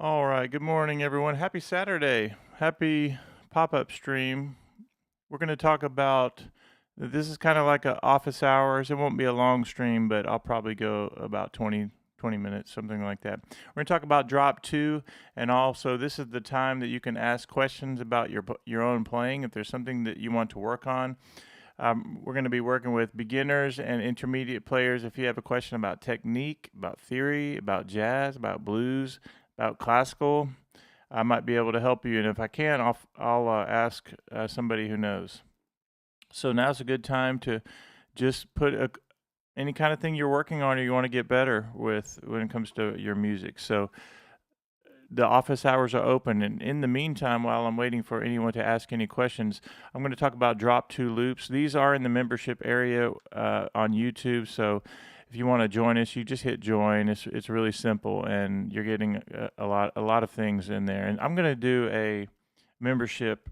All right, good morning, everyone. Happy Saturday. Happy pop-up stream. We're going to talk about this is kind of like a office hours. It won't be a long stream, but I'll probably go about 20 minutes, something like that. We're going to talk about drop 2, and also this is the time that you can ask questions about your own playing if there's something that you want to work on. We're going to be working with beginners and intermediate players. If you have a question about technique, about theory, about jazz, about blues, about classical, I might be able to help you. And if I can, I'll ask somebody who knows. So now's a good time to just put any kind of thing you're working on or you want to get better with when it comes to your music. So the office hours are open, and in the meantime, while I'm waiting for anyone to ask any questions, I'm going to talk about drop 2 loops. These are in the membership area on YouTube, so if you want to join us, you just hit join. It's really simple, and you're getting a lot of things in there. And I'm going to do a membership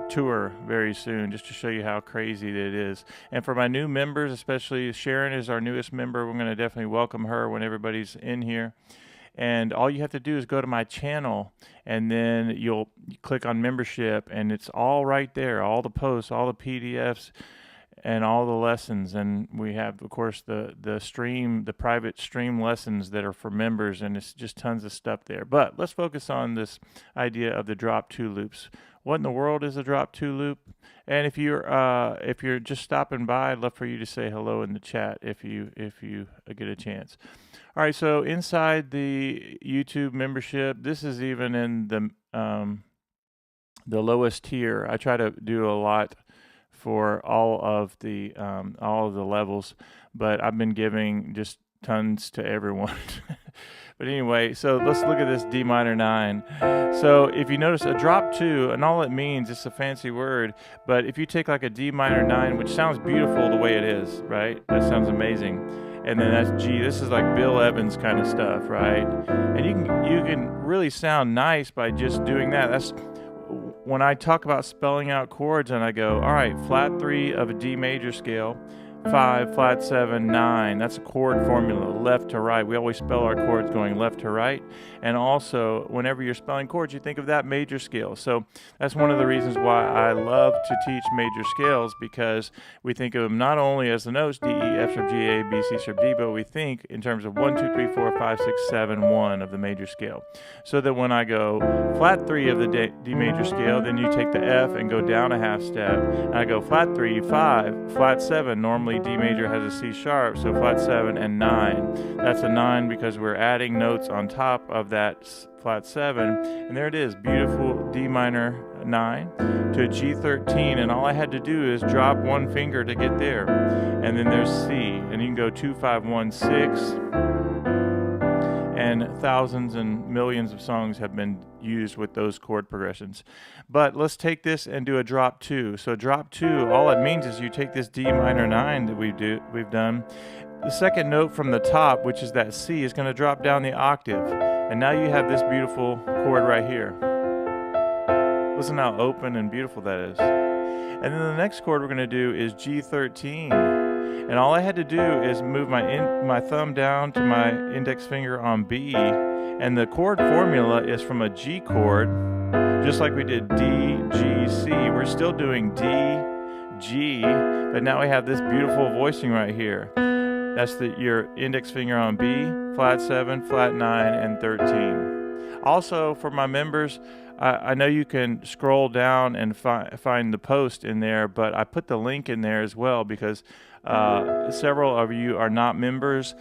tour very soon just to show you how crazy it is. And for my new members, especially Sharon is our newest member, we're going to definitely welcome her when everybody's in here. And all you have to do is go to my channel, and then you'll click on membership, and it's all right there, all the posts, all the PDFs, and all the lessons. And we have, of course, the private stream lessons that are for members, and it's just tons of stuff there. But let's focus on this idea of the drop 2 loops. What in the world is a drop 2 loop? And if you're just stopping by, I'd love for you to say hello in the chat if you get a chance. All right, so inside the YouTube membership, this is even in the lowest tier. I try to do a lot for all of the levels, but I've been giving just tons to everyone. But anyway, so let's look at this D minor 9. So if you notice a drop 2, and all it means, it's a fancy word, but if you take like a D minor 9, which sounds beautiful the way it is, right? That sounds amazing. And then that's G. This is like Bill Evans kind of stuff, right? And you can really sound nice by just doing that. That's when I talk about spelling out chords, and I go, all right, flat 3 of a D major scale, 5, flat 7, 9. That's a chord formula, left to right. We always spell our chords going left to right. And also, whenever you're spelling chords, you think of that major scale. So that's one of the reasons why I love to teach major scales, because we think of them not only as the notes, D, E, F sharp, G, A, B, C sharp, D, but we think in terms of 1, 2, 3, 4, 5, 6, 7, 1 of the major scale. So that when I go flat 3 of the D major scale, then you take the F and go down a half step. And I go flat 3, 5, flat 7. Normally D major has a C sharp, so flat 7 and 9. That's a 9 because we're adding notes on top of that flat 7. And there it is, beautiful D minor 9 to a G13. And all I had to do is drop one finger to get there. And then there's C. And you can go 2, 5, 1, 6. And thousands and millions of songs have been used with those chord progressions. But let's take this and do a drop 2. So drop 2, all it means is you take this D minor 9 that we've done. The second note from the top, which is that C, is going to drop down the octave. And now you have this beautiful chord right here. Listen how open and beautiful that is. And then the next chord we're going to do is G13. And all I had to do is move my thumb down to my index finger on B, and the chord formula is from a G chord, just like we did D, G, C. We're still doing D, G, but now we have this beautiful voicing right here. That's your index finger on B, flat 7, flat 9, and 13. Also, for my members, I know you can scroll down and find the post in there, but I put the link in there as well because several of you are not members.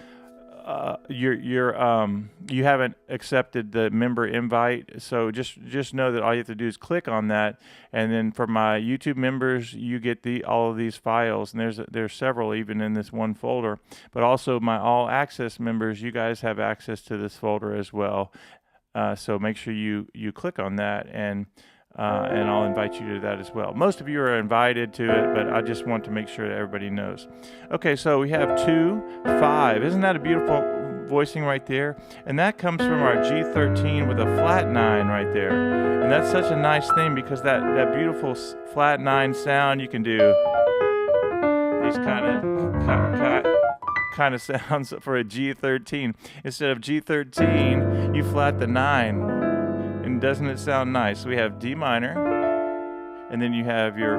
You haven't accepted the member invite, so just know that all you have to do is click on that, and then for my YouTube members, you get all of these files, and there's several even in this one folder. But also my all access members, you guys have access to this folder as well. So make sure you click on that, and I'll invite you to that as well. Most of you are invited to it, but I just want to make sure that everybody knows. Okay, so we have 2, 5. Isn't that a beautiful voicing right there? And that comes from our G13 with a flat 9 right there. And that's such a nice thing because that beautiful flat 9 sound you can do. These kind of sounds for a G13. Instead of G13, you flat the 9. And doesn't it sound nice? So we have D minor, and then you have your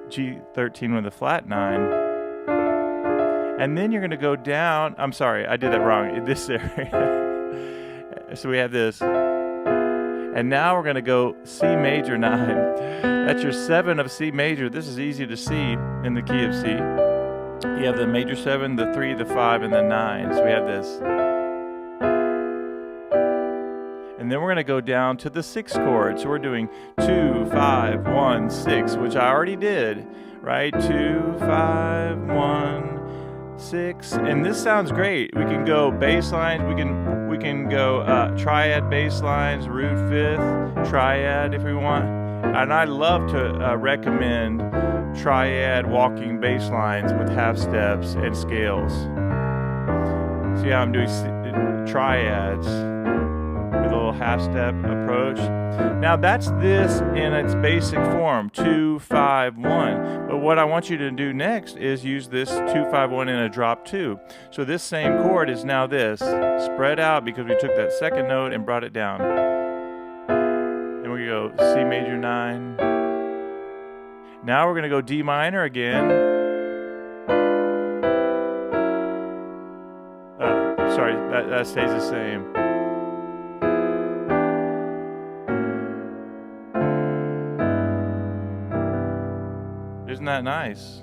G13 with a flat 9. And then you're going to go down. I'm sorry, I did that wrong in this area. So we have this. And now we're going to go C major 9. That's your 7 of C major. This is easy to see in the key of C. You have the major 7, the 3, the 5, and the 9. So we have this. And then we're going to go down to the 6th chord. So we're doing 2, 5, 1, 6, which I already did, right? 2, 5, 1, 6. And this sounds great. We can go bass lines. We can go triad bass lines, root 5th, triad if we want. And I love to recommend triad walking bass lines with half steps and scales. See how I'm doing triads with a little half step approach. Now that's this in its basic form, 2, 5, 1. But what I want you to do next is use this 2, 5, 1 in a drop 2. So this same chord is now this, spread out because we took that second note and brought it down. Then we go C major 9. Now we're going to go D minor again. Sorry, that stays the same. Isn't that nice?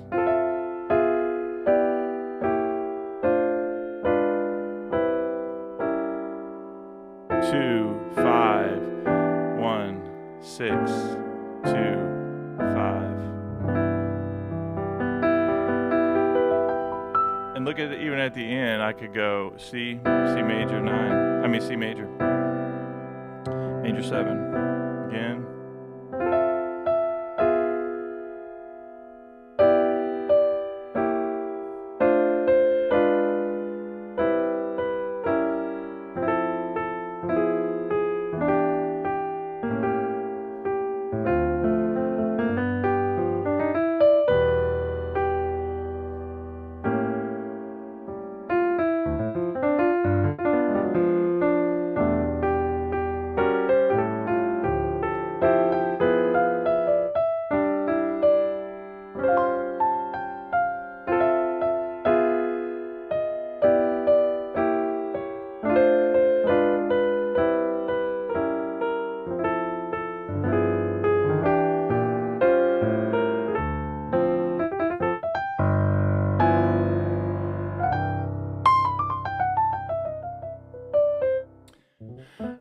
Two, 5, 1, 6, 2, 5. And look at it, even at the end, I could go C major 9. I mean C major. Major 7. Again.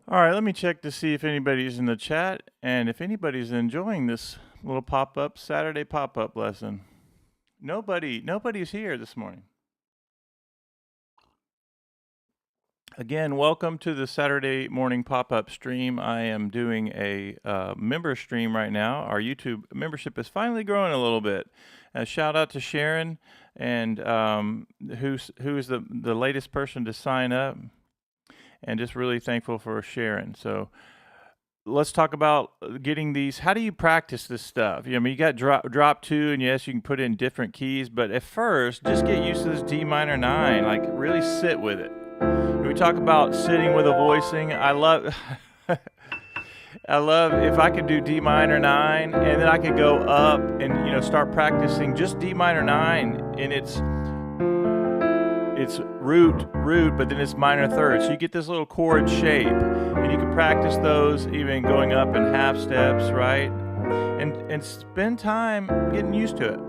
All right, let me check to see if anybody's in the chat and if anybody's enjoying this little pop-up Saturday pop-up lesson. Nobody's here this morning. Again, welcome to the Saturday morning pop-up stream. I am doing a member stream right now. Our YouTube membership is finally growing a little bit. Shout out to Sharon, and who is the latest person to sign up. And just really thankful for Sharon. So let's talk about getting these. How do you practice this stuff? I mean, you got drop 2, and yes, you can put in different keys, but at first, just get used to this D minor 9. Like, really sit with it. When we talk about sitting with a voicing, I love if I could do D minor 9, and then I could go up and start practicing just D minor 9 in its root, but then it's minor 3rd. So you get this little chord shape, and you can practice those even going up in half steps, right? And spend time getting used to it.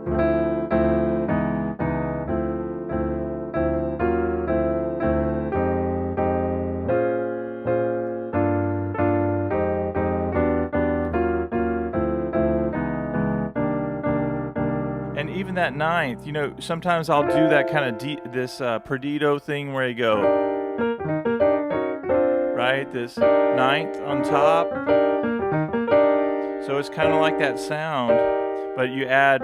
And even that 9th, sometimes I'll do that kind of this perdido thing where you go, right? This 9th on top. So it's kind of like that sound, but you add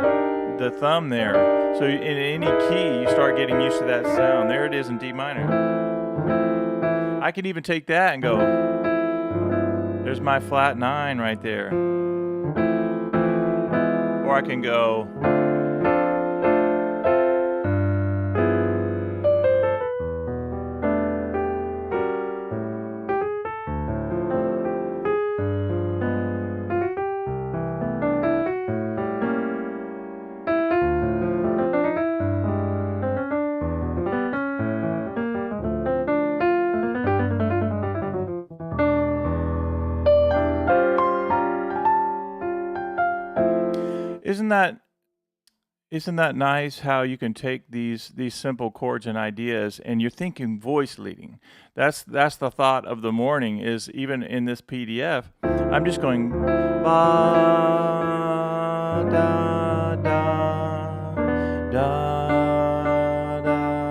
the thumb there. So in any key, you start getting used to that sound. There it is in D minor. I can even take that and go, there's my flat 9 right there. Or I can go, isn't that nice how you can take these simple chords and ideas and you're thinking voice leading? That's the thought of the morning, is even in this PDF, I'm just going ba da da da da da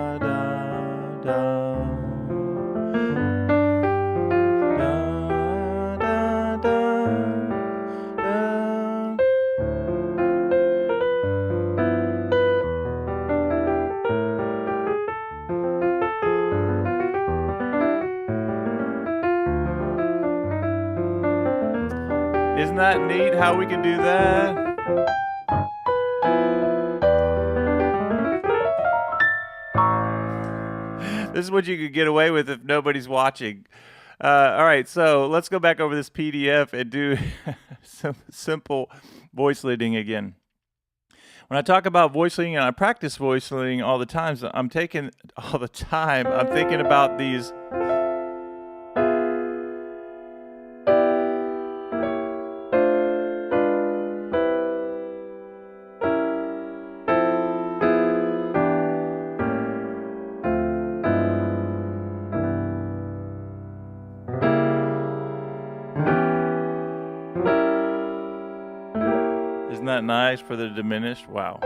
da. Isn't that neat how we can do that? This is what you could get away with if nobody's watching. All right, so let's go back over this PDF and do some simple voice leading again. When I talk about voice leading, and I practice voice leading all the time, I'm thinking about these. Isn't that nice for the diminished? Wow.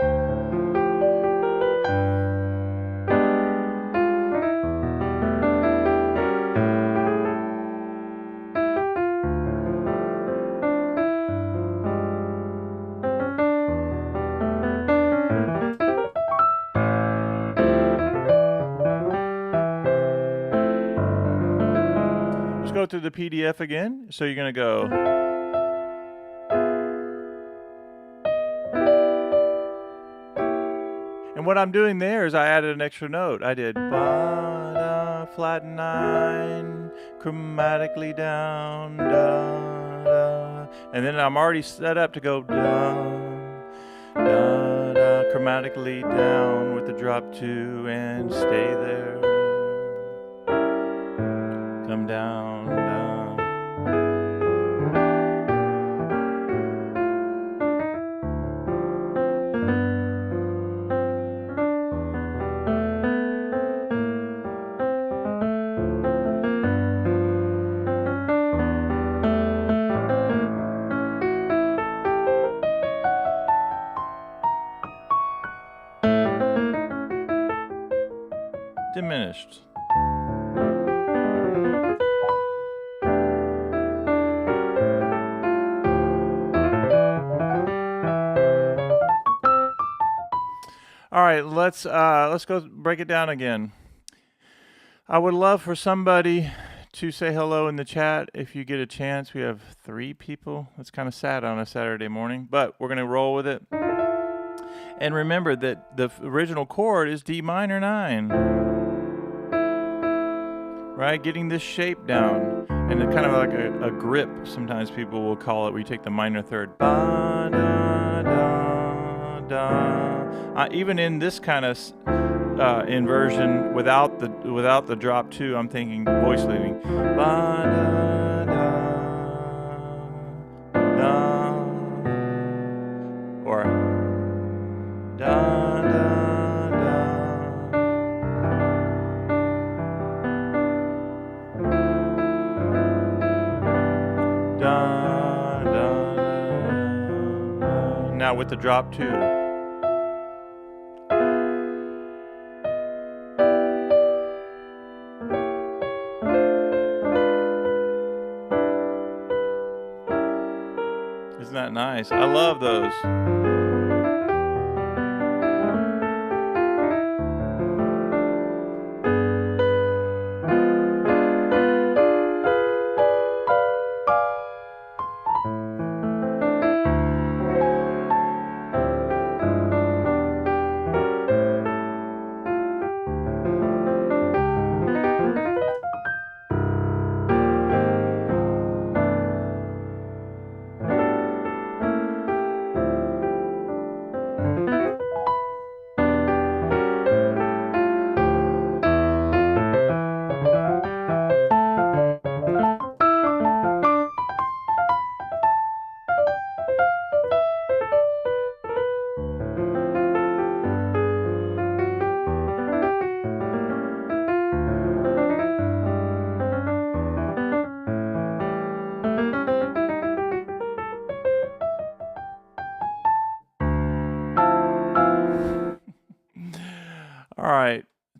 Let's go through the PDF again. So you're going to go. And what I'm doing there is I added an extra note. I did ba-da, flat 9, chromatically down, da-da. And then I'm already set up to go da-da, chromatically down with the drop 2 and stay there. Come down, down. Diminished. All right, let's go break it down again. I would love for somebody to say hello in the chat if you get a chance. We have 3 people. That's kind of sad on a Saturday morning, but we're going to roll with it. And remember that the original chord is D minor 9. Right? Getting this shape down. And it's kind of like a grip, sometimes people will call it, where you take the minor third. Ba, da, da, da. Even in this kind of inversion, without the drop 2, I'm thinking voice leading. Ba, da, da, da. Or da, da, da. Da, da, da. Now with the drop 2. Isn't that nice? I love those.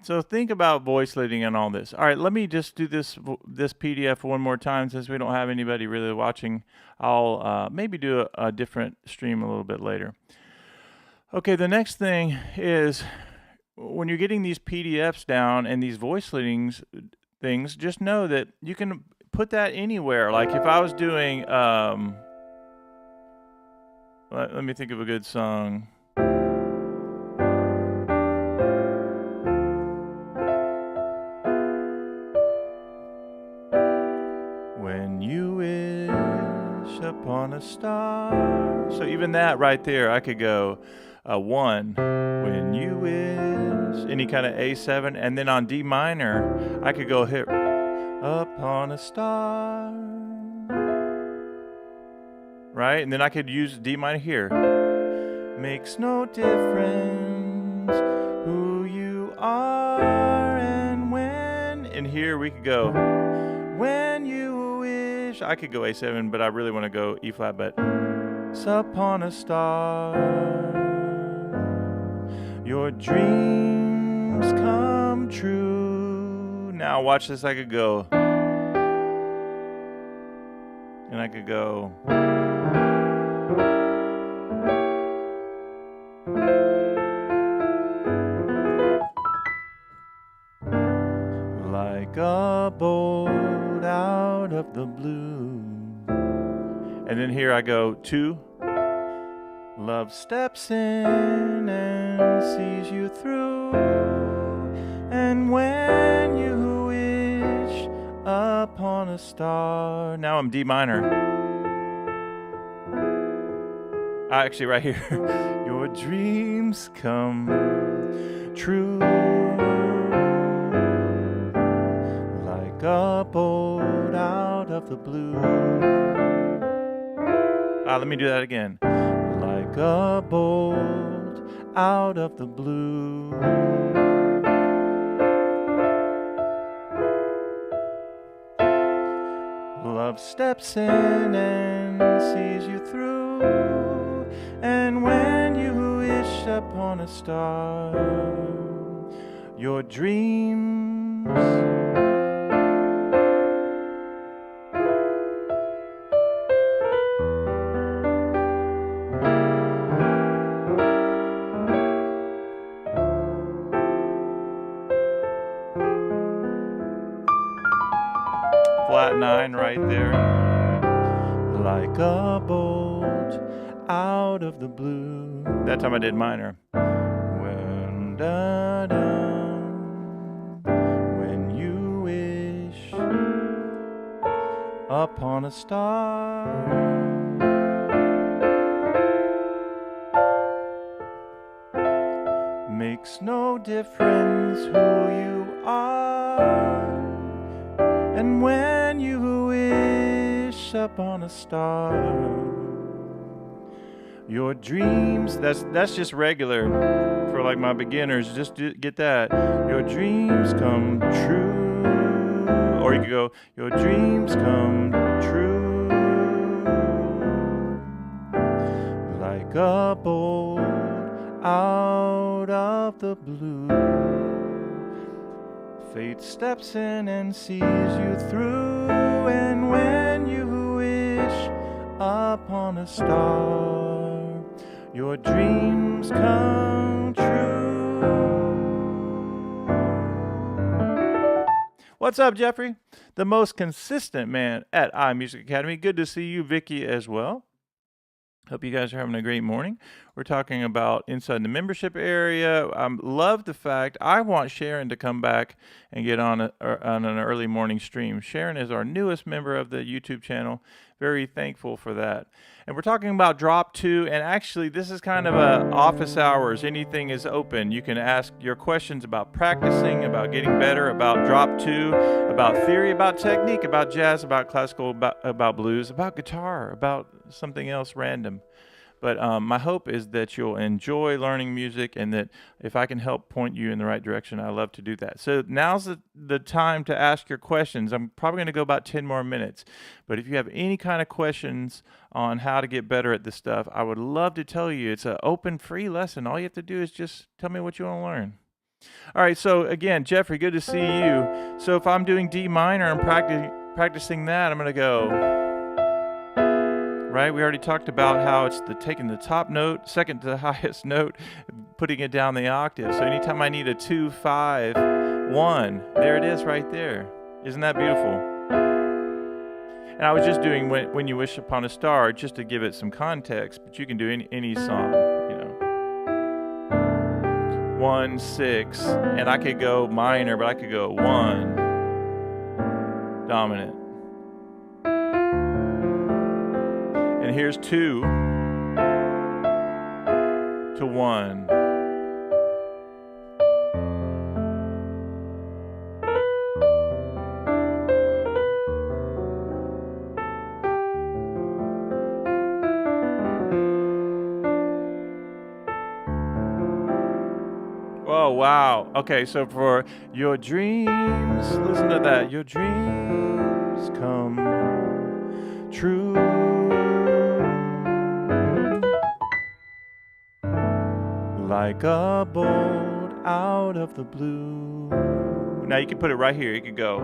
So think about voice leading and all this. All right, let me just do this PDF one more time since we don't have anybody really watching. I'll maybe do a different stream a little bit later. Okay, the next thing is when you're getting these PDFs down and these voice leading things, just know that you can put that anywhere. Like if I was doing, let me think of a good song. When you wish upon a star. So even that right there, I could go 1. When you wish, any kind of A7, and then on D minor, I could go hit upon a star. Right? And then I could use D minor here. Makes no difference who you are and when. And here we could go. When you wish, I could go A7, but I really want to go E flat, but upon a star, your dreams come true. Now watch this, I could go, and I could go. Like a bolt out of the blue. And then here I go 2. Love steps in and sees you through. And when you wish upon a star. Now I'm D minor. Actually right here. Your dreams come true. A bolt out of the blue. Let me do that again. Like a bolt out of the blue. Love steps in and sees you through. And when you wish upon a star, your dreams flat 9 right there. Like a bolt out of the blue. That time I did minor. When you wish upon a star. Makes no difference who you are. And when you wish upon a star, your dreams, that's just regular for like my beginners, just get that. Your dreams come true. Or you could go, your dreams come true. Like a bolt out of the blue. Fate steps in and sees you through, and when you wish upon a star, your dreams come true. What's up, Jeffrey? The most consistent man at iMusicAcademy. Good to see you, Vicky, as well. Hope you guys are having a great morning. We're talking about inside the membership area. I love the fact I want Sharon to come back and get on an early morning stream. Sharon is our newest member of the YouTube channel. Very thankful for that. And we're talking about drop 2, and actually this is kind of a office hours. Anything is open. You can ask your questions about practicing, about getting better, about drop 2, about theory, about technique, about jazz, about classical, about blues, about guitar, about something else random. But my hope is that you'll enjoy learning music, and that if I can help point you in the right direction, I love to do that. So now's the time to ask your questions. I'm probably going to go about 10 more minutes. But if you have any kind of questions on how to get better at this stuff, I would love to tell you. It's an open, free lesson. All you have to do is just tell me what you want to learn. All right, so again, Jeffrey, good to see you. So if I'm doing D minor and practicing that, I'm going to go, right? We already talked about how it's taking the top note, second to the highest note, putting it down the octave. So anytime I need a 2, 5, 1, there it is right there. Isn't that beautiful? And I was just doing When You Wish Upon a Star just to give it some context, but you can do any song, you know. 1, 6, and I could go minor, but I could go 1, dominant. And here's 2 to 1. Oh, wow. Okay, so for your dreams, listen to that. Your dreams come true. Like a bolt out of the blue. Now you can put it right here. You could go.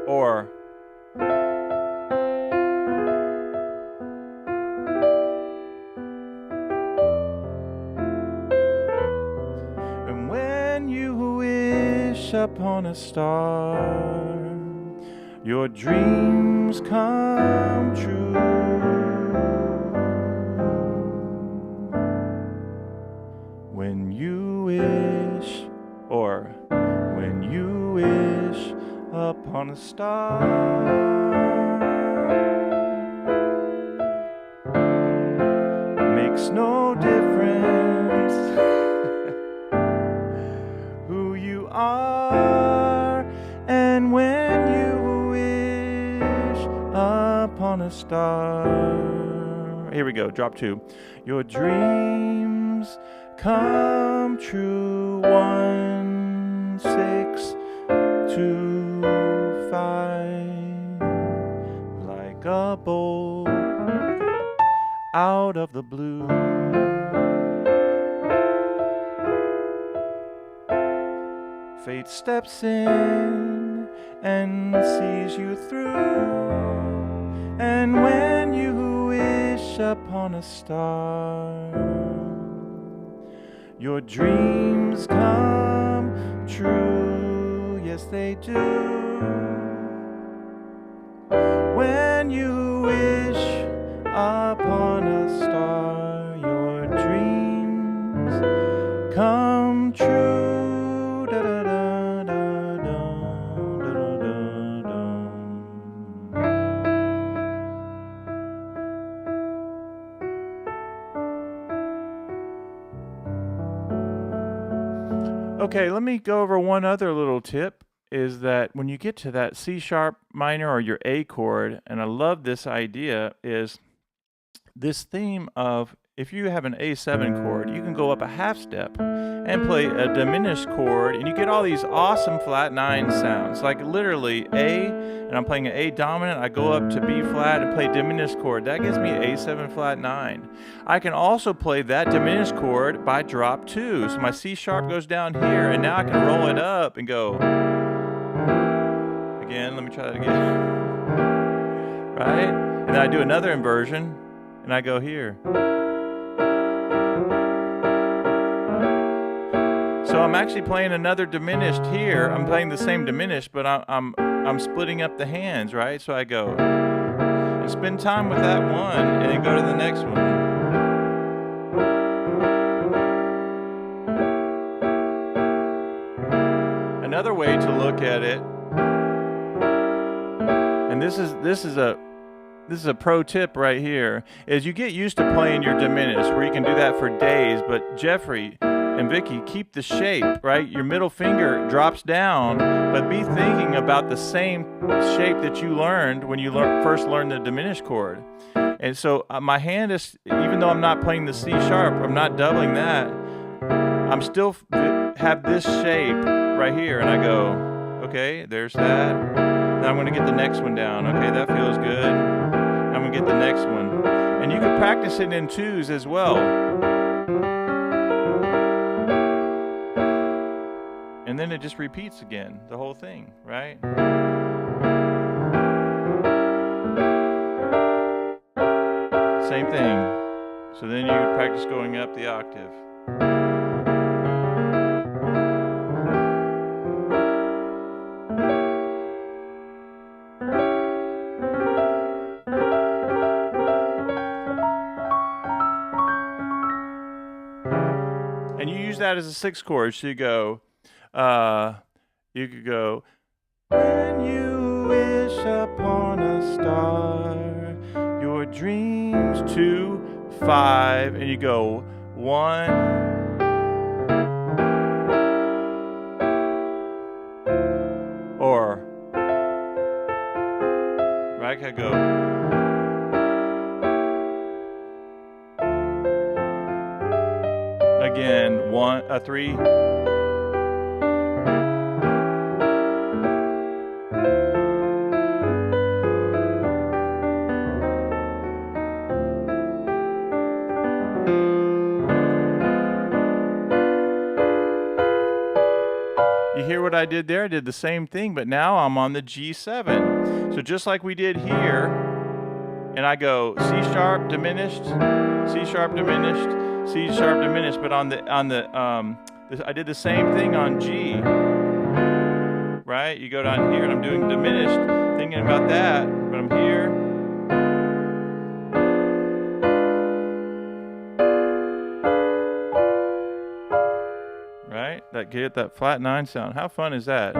Or. And when you wish upon a star, your dreams come true. When you wish, or when you wish upon a star, makes no difference who you are. And when you wish upon a star, here we go, drop 2. Your dreams come true. 1, 6, 2, 5, like a bolt out of the blue. Fate steps in and sees you through. And when you wish upon a star, your dreams come true. Yes, they do. When you wish upon a star, your dreams come true. Da, da, da, da, da, da, da, da. Okay, let me go over one other little tip, is that when you get to that C sharp minor or your A chord, and I love this idea, is this theme of if you have an A7 chord, you can go up a half step and play a diminished chord, and you get all these awesome flat 9 sounds. Like literally A, and I'm playing an A dominant, I go up to B flat and play diminished chord. That gives me A7 flat 9. I can also play that diminished chord by drop 2. So my C sharp goes down here, and now I can roll it up and go. Again, let me try that again. Right? And then I do another inversion, and I go here. So I'm actually playing another diminished here. I'm playing the same diminished, but I'm splitting up the hands, right? So I go and spend time with that one, and then go to the next one. Another way to look at it, and this is a pro tip right here, is you get used to playing your diminished, where you can do that for days. But Jeffrey and Vicky, keep the shape, right? Your middle finger drops down, but be thinking about the same shape that you learned when you first learned the diminished chord. And so my hand is, even though I'm not playing the C sharp, I'm not doubling that, I'm still have this shape right here, and I go, okay, there's that. Now I'm going to get the next one down. Okay, that feels good. I'm going to get the next one. And you can practice it in 2s as well. And then it just repeats again, the whole thing, right? Same thing. So then you practice going up the octave. And you use that as a sixth chord. So you go, you could go, when you wish upon a star, your dreams 2, 5, and you go 1, or right, I go. Again, 1, 3. You hear what I did there? I did the same thing, but now I'm on the G7. So just like we did here, and I go C sharp diminished, C sharp diminished, C sharp diminished, but I did the same thing on G. Right? You go down here and I'm doing diminished, thinking about that, but I'm here. Right? Get that flat 9 sound. How fun is that?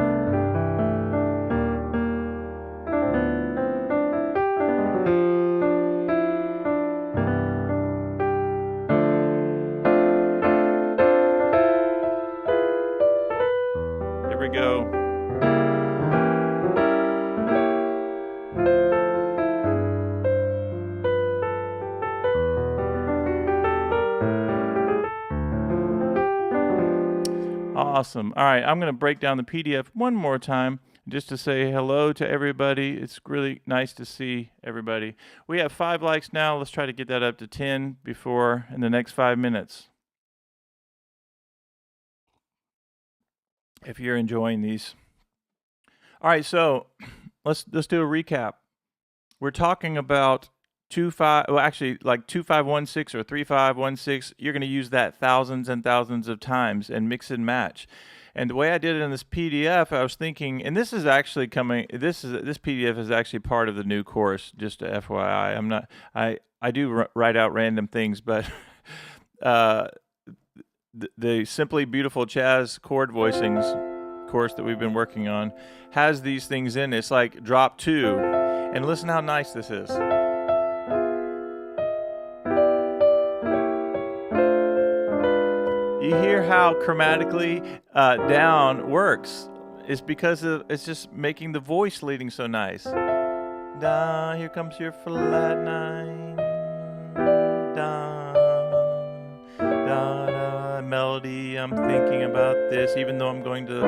Here we go. Awesome. All right, I'm going to break down the PDF one more time just to say hello to everybody. It's really nice to see everybody. We have 5 likes now. Let's try to get that up to 10 in the next 5 minutes. If you're enjoying these. All right, so let's do a recap. We're talking about 2516 or 3516. You're going to use that thousands and thousands of times and mix and match. And the way I did it in this PDF, I was thinking, and this is actually coming. This PDF is actually part of the new course. Just a FYI, I do write out random things, but the Simply Beautiful Jazz chord voicings course that we've been working on has these things in it. It's like drop 2, and listen how nice this is. You hear how chromatically down works. It's because it's just making the voice leading so nice. Da, here comes your flat 9. Da, da, da, melody. I'm thinking about this, even though I'm going to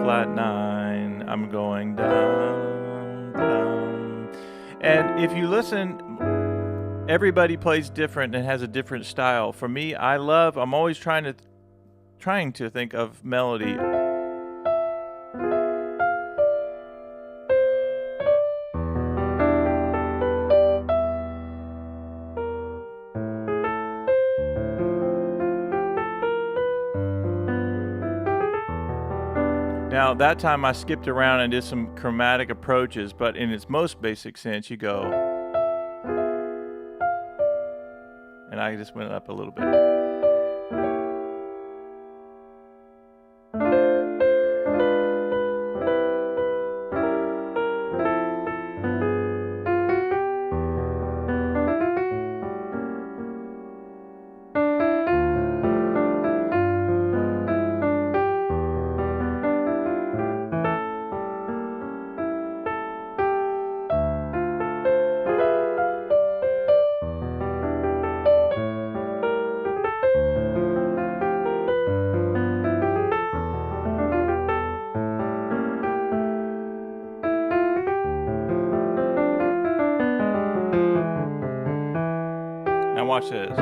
flat 9. I'm going down, down. And if you listen, everybody plays different and has a different style. For me, I'm always trying to think of melody. Now, that time I skipped around and did some chromatic approaches, but in its most basic sense, you go, and I just went up a little bit. Now watch this.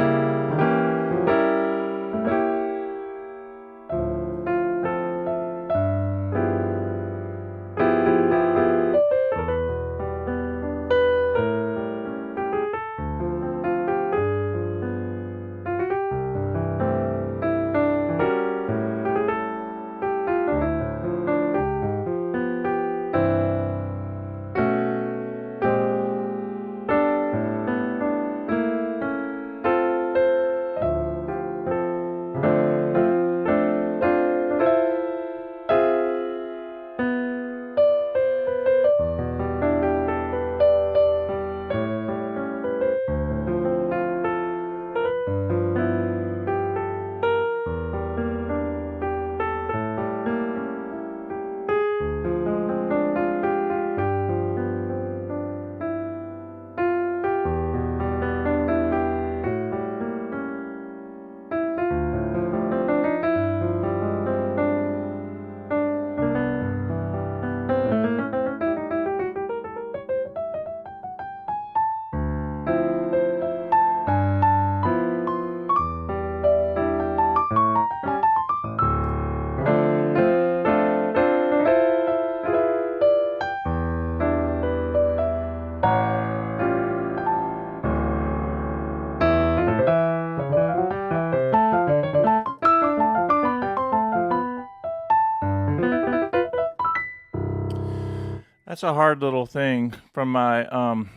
That's a hard little thing from my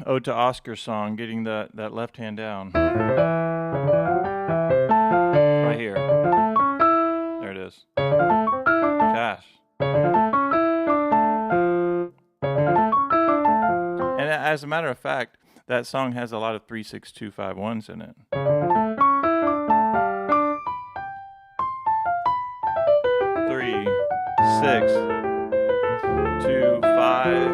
Ode to Oscar song, getting that left hand down. Right here. There it is. Gosh. And as a matter of fact, that song has a lot of 3-6-2-5-1s in it. 3, 6, 2, 5.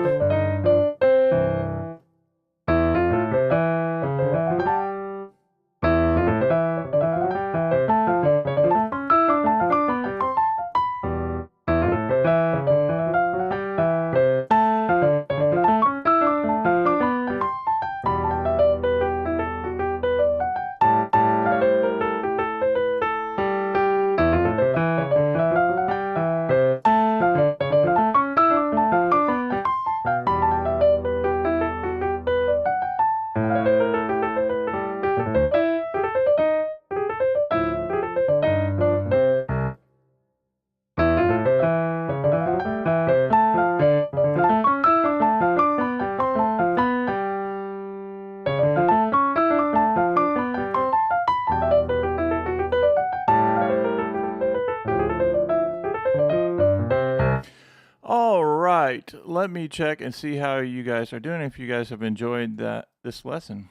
All right, let me check and see how you guys are doing. If you guys have enjoyed this lesson.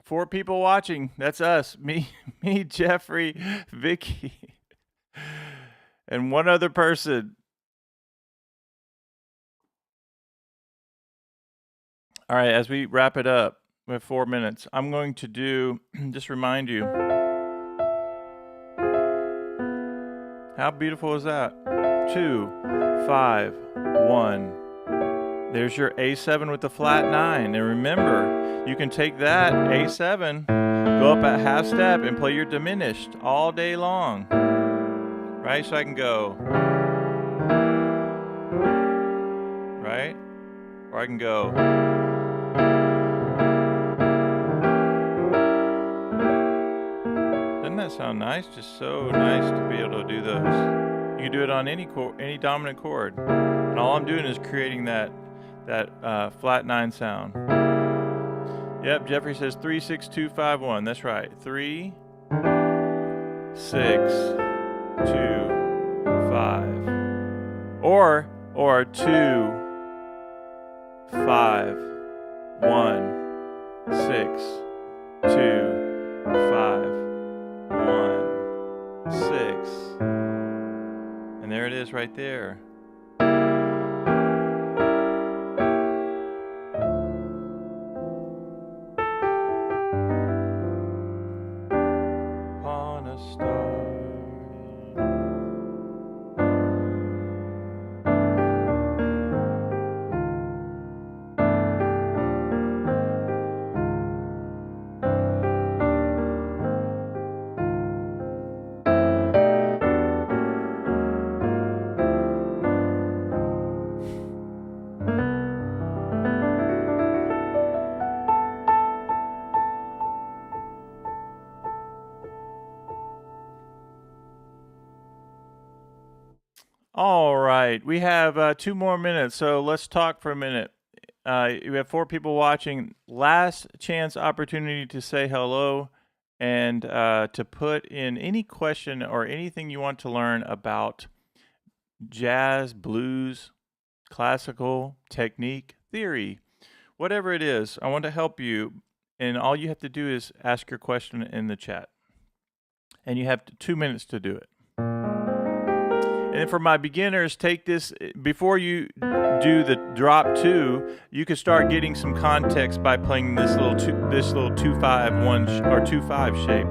4 people watching. That's us. Me, Jeffrey, Vicky, and one other person. All right, as we wrap it up, we have 4 minutes. I'm going to just remind you. How beautiful is that? 2, 5, 1. There's your A7 with the flat 9. And remember, you can take that A7, go up at half step, and play your diminished all day long. Right? So I can go. Right? Or I can go. Doesn't that sound nice? Just so nice to be able to do those. You can do it on any dominant chord. And all I'm doing is creating that flat 9 sound. Yep, Jeffrey says 3, 6, 2, 5, 1. That's right. 3, 6, 2, 5. Or 2, 5, 1, 6, 2, 5, 1, 6. And there it is right there. On a star. All right, we have 2 more minutes, so let's talk for a minute. We have 4 people watching. Last chance opportunity to say hello and to put in any question or anything you want to learn about jazz, blues, classical, technique, theory, whatever it is. I want to help you, and all you have to do is ask your question in the chat. And you have 2 minutes to do it. And for my beginners, take this before you do the drop 2. You can start getting some context by playing this little 2-5-1 or 2-5 shape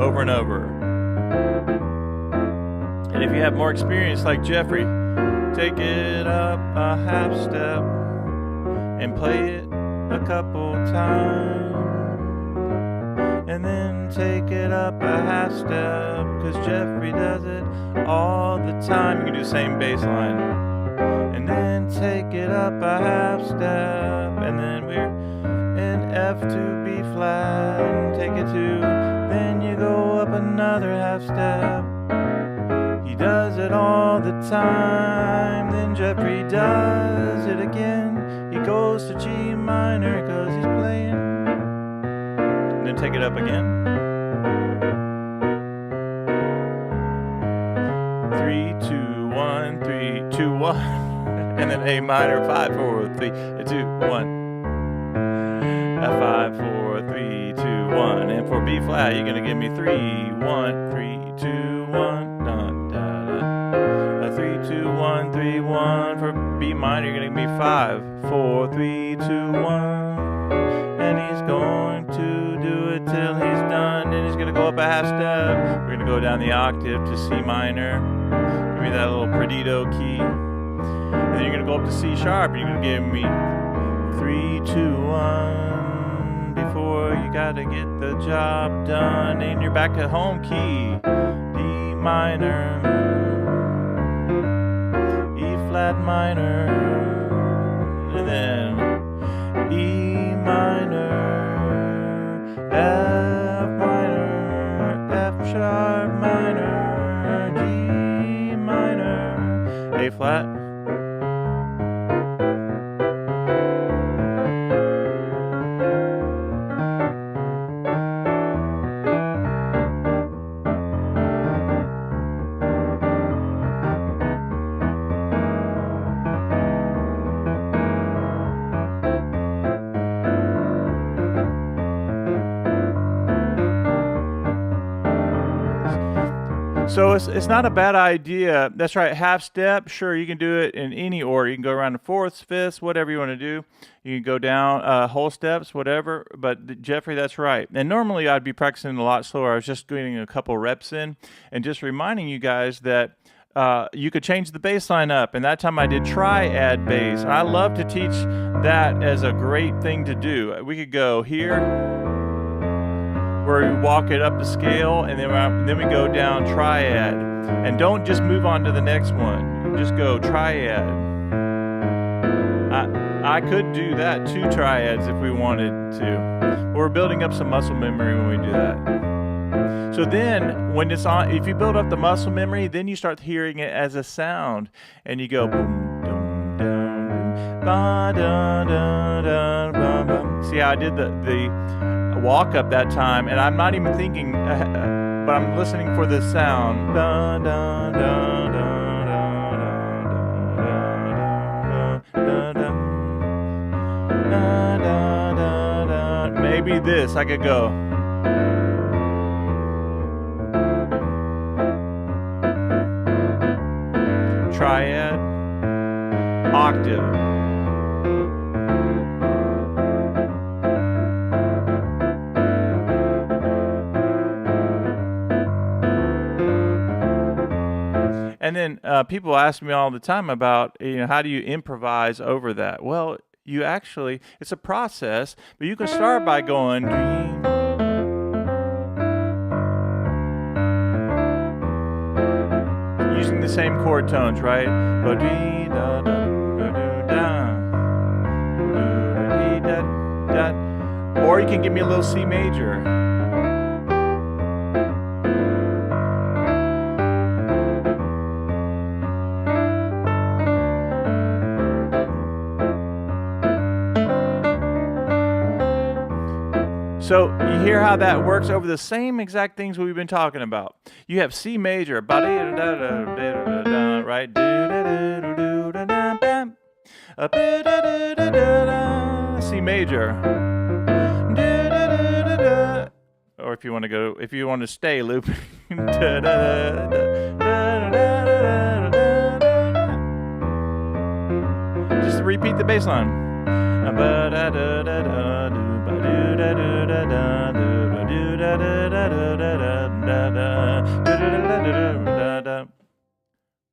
over and over. And if you have more experience like Jeffrey, take it up a half step and play it a couple times. And then take it up a half step, cause Jeffrey does it all the time. You can do the same bass line. And then take it up a half step, and then we're in F to B flat, and take it to, then you go up another half step. He does it all the time. Then Jeffrey does it again. He goes to G minor because he's playing. And then take it up again. 3, 2, 1, 3, 2, 1. And then A minor, 5, 4, 3, 2, 1. F5, 4, 3, 2, 1. And for B flat, you're gonna give me 3, 1, 3, 2, 1. Dun, da, da. 3, 2, 1, 3, 1. For B minor, you're gonna give me 5, 4, 3, 2, 1. And he's going to do it till he's done. And he's gonna go up a half step. We're gonna go down the octave to C minor. Give me that little Perdido key. And then you're gonna go up to C sharp. And you're gonna give me 3, 2, 1. Before you gotta get the job done. And you're back at home key. D minor, E flat minor, and then E minor, F minor, F sharp minor, G minor, A flat. So it's not a bad idea. That's right, half step. Sure, you can do it in any order. You can go around the fourths, fifths, whatever you want to do. You can go down whole steps, whatever. But Jeffrey, that's right. And normally I'd be practicing a lot slower. I was just getting a couple reps in and just reminding you guys that you could change the bass line up. And that time I did triad bass. And I love to teach that as a great thing to do. We could go here, where we walk it up the scale, and then we go down triad. And don't just move on to the next one. Just go triad. I could do that, 2 triads if we wanted to. We're building up some muscle memory when we do that. So then, when it's on, if you build up the muscle memory, then you start hearing it as a sound, and you go boom, dum, dum, ba, da, da, da, ba, ba. See how I did the walk up that time, and I'm not even thinking, but I'm listening for the sound. Da, da, da, da, da, da, da, da, da, da. Maybe this, I could go. Triad, octave. And then people ask me all the time about, how do you improvise over that? Well, you actually, it's a process, but you can start by going using the same chord tones, right? Or you can give me a little C major. So you hear how that works over the same exact things we've been talking about. You have C major, right? C major. Or if you want to stay looping. Just repeat the bass line.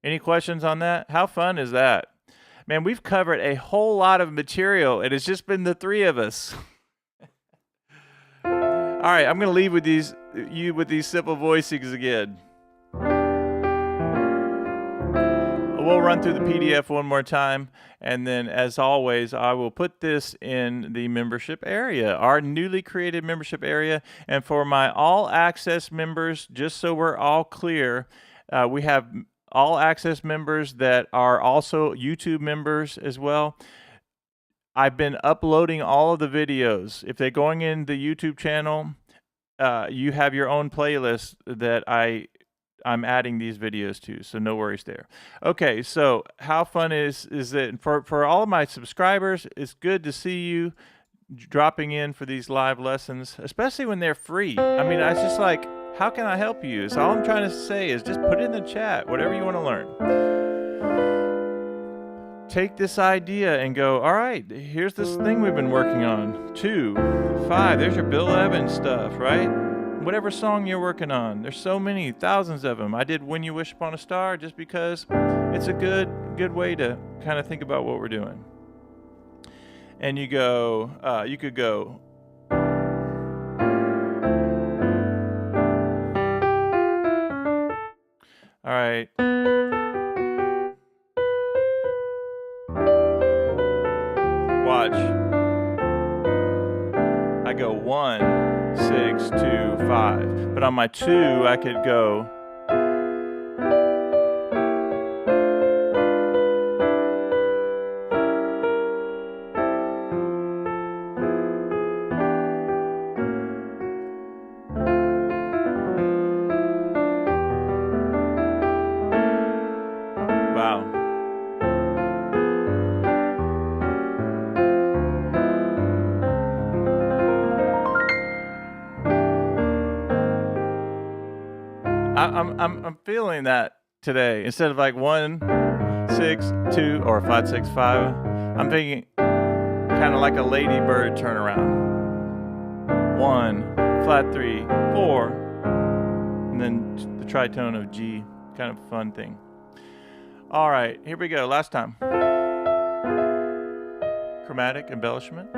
Any questions on that? How fun is that? Man, we've covered a whole lot of material, and it's just been the 3 of us. All right, I'm going to leave with these simple voicings again. We'll run through the PDF one more time, and then, as always, I will put this in the membership area, our newly created membership area. And for my all-access members, just so we're all clear, we have all access members that are also YouTube members as well. I've been uploading all of the videos. If they're going in the YouTube channel, you have your own playlist that I'm adding these videos to, so no worries there. Okay, so how fun is it for all of my subscribers? It's good to see you dropping in for these live lessons, especially when they're free. I mean, I just like, how can I help you? So all I'm trying to say is just put it in the chat, whatever you want to learn. Take this idea and go, all right, here's this thing we've been working on. 2, 5, there's your Bill Evans stuff, right? Whatever song you're working on. There's so many, thousands of them. I did When You Wish Upon a Star just because it's a good way to kind of think about what we're doing. And you go, you could go, all right. Watch. I go 1, 6, 2, 5. But on my 2, I could go. Wow. I'm feeling that today. Instead of like 1, 6, 2, or 5, 6, 5, I'm thinking kind of like a ladybird turnaround. 1, flat 3, 4, and then the tritone of G. Kind of fun thing. All right, here we go. Last time. Chromatic embellishment.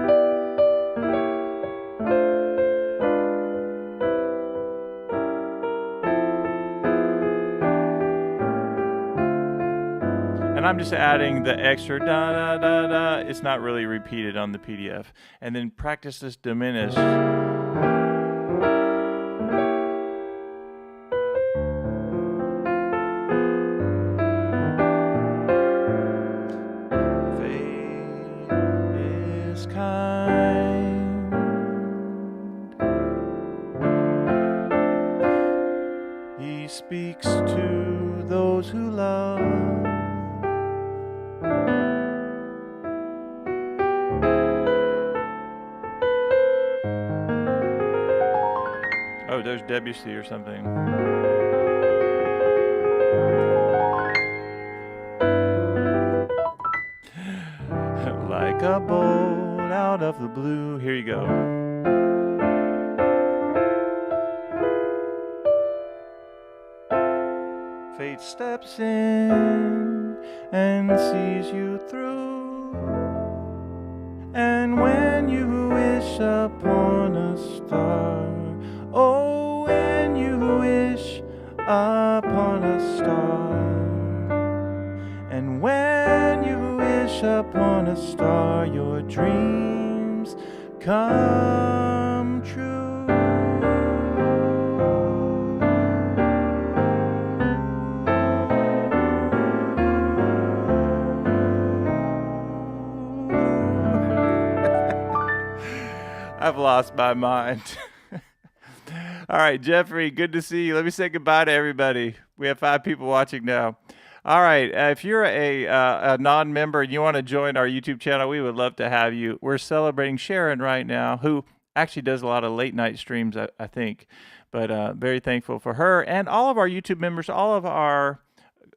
And I'm just adding the extra da da da da. It's not really repeated on the PDF. And then practice this diminished. Fate is kind. He speaks to those who love. Oh, there's Debussy or something. Like a bolt out of the blue. Here you go. Fate steps in and sees you through. And when you wish upon a star, oh, when you wish upon a star, and when you wish upon a star, your dreams come true. I've lost my mind. All right, Jeffrey, good to see you. Let me say goodbye to everybody. We have 5 people watching now. All right, if you're a non-member and you want to join our YouTube channel, we would love to have you. We're celebrating Sharon right now, who actually does a lot of late night streams, I think. But very thankful for her and all of our YouTube members, all of our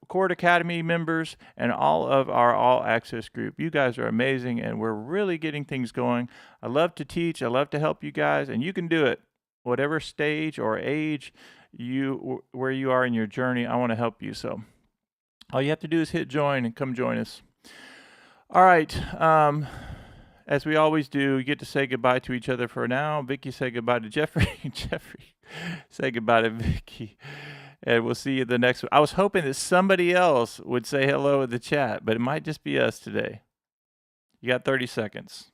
Chord Academy members, and all of our All Access group. You guys are amazing, and we're really getting things going. I love to teach. I love to help you guys, and you can do it. Whatever stage or age where you are in your journey, I want to help you. So all you have to do is hit join and come join us. All right. As we always do, you get to say goodbye to each other for now. Vicky, say goodbye to Jeffrey. Jeffrey, say goodbye to Vicky. And we'll see you the next one. I was hoping that somebody else would say hello in the chat, but it might just be us today. You got 30 seconds.